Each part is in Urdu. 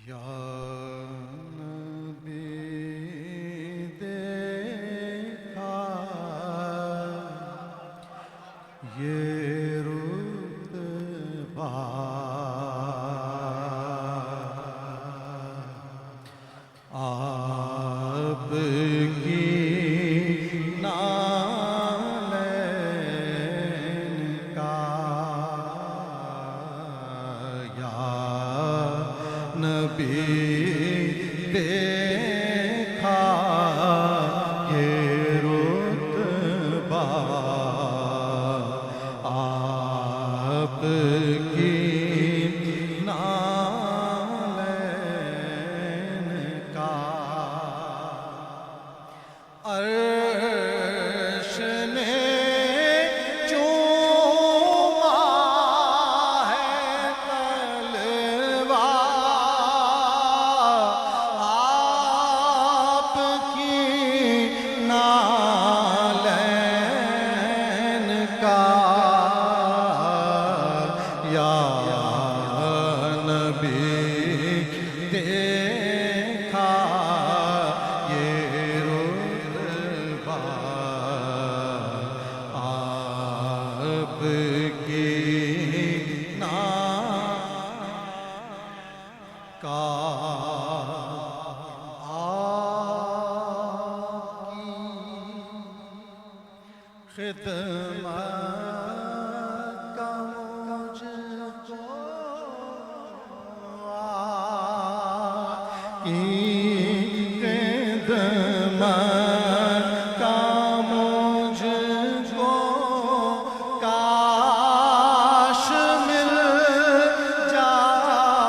یا نبی دیکھا یہ رتبہ آپ کی نالین کا یا نبی دیکھا یہ رتبہ آپ کی نالین کا عرش نے چوما ہے طلوہ آپ کی نالین کا یا نبی دیکھا یہ رتبہ آپ کی نالین کا آپ کی خدمت کا مجھ کو آپ کی خدمت کا مجھ کو کاش مل جاتا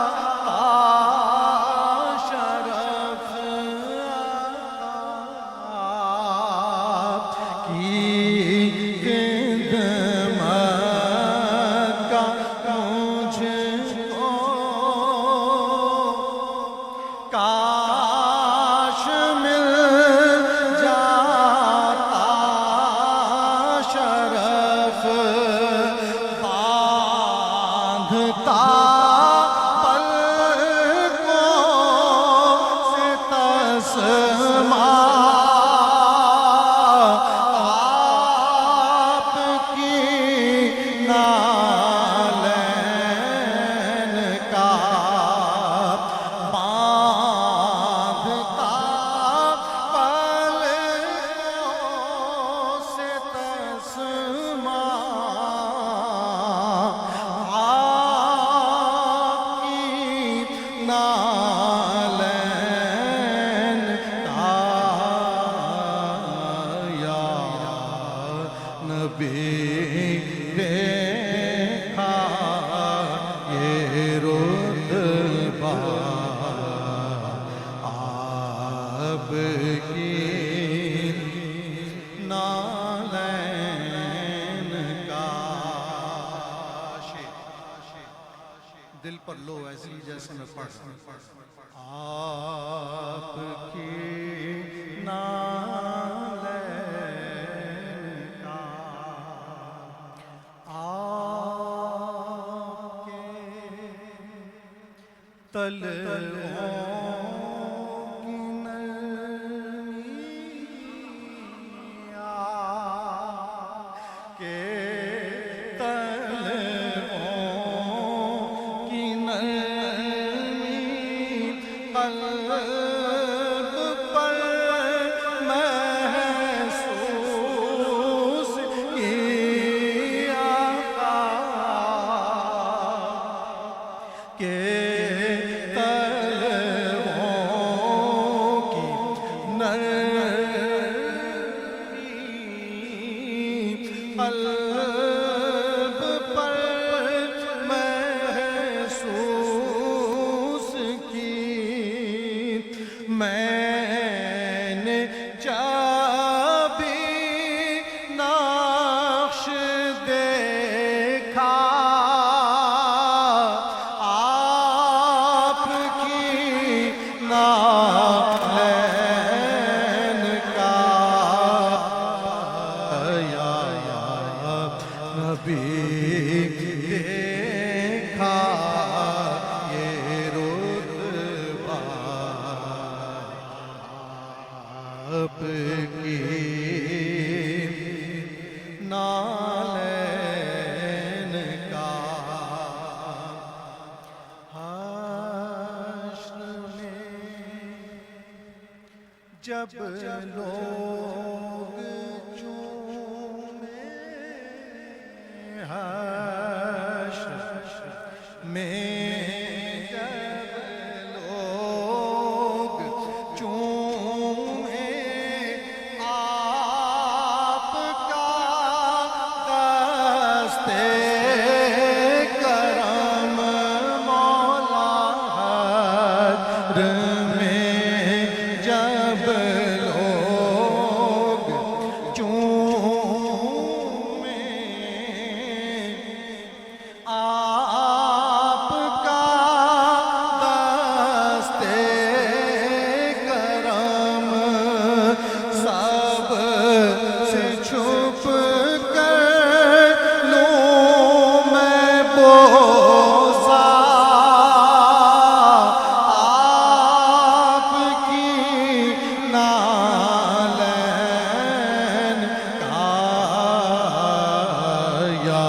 شرف آپ کی خدمت کا مجھ کو کاش مل جاتا شرف باندھتا پلکوں سے تسمہ آپ کی نالین کا باندھتا پلکوں سے تسمہ آپ کی نالین کا یا نبی دیکھا یہ رتبہ آپ کی نالین کا دل پر لو ایسی جیسے میں پڑھ رہا ہوں آپ کی نالین کا آپ کے تلووں کی نرمی آپ کے تلووں کی نرمی قلب پر محسوس کی آقا کے تلووں کی نرمی قلب پر محسوس کی میں نے جب بھی نقش دیکھا آپ جب لوگ چومے حشر میں، جب لوگ چومے آپ کا دستے کرم مولا حشر میں، جب لوگ چومے آپ کا دستے کرم، سب سے چھپ کر لوں میں بوسہ آپ کی نالین کا، یا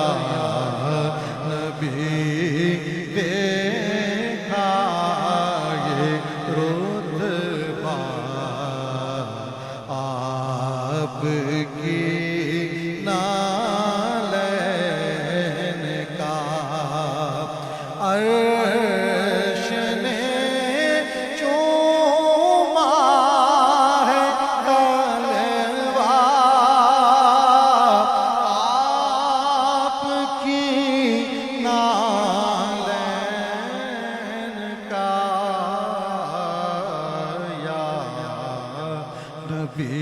نبی دیکھا یہ رتبہ آپ کی نالین کا، عرش نے چوما ہے طلبہ آپ کی نالین کا، یا نبی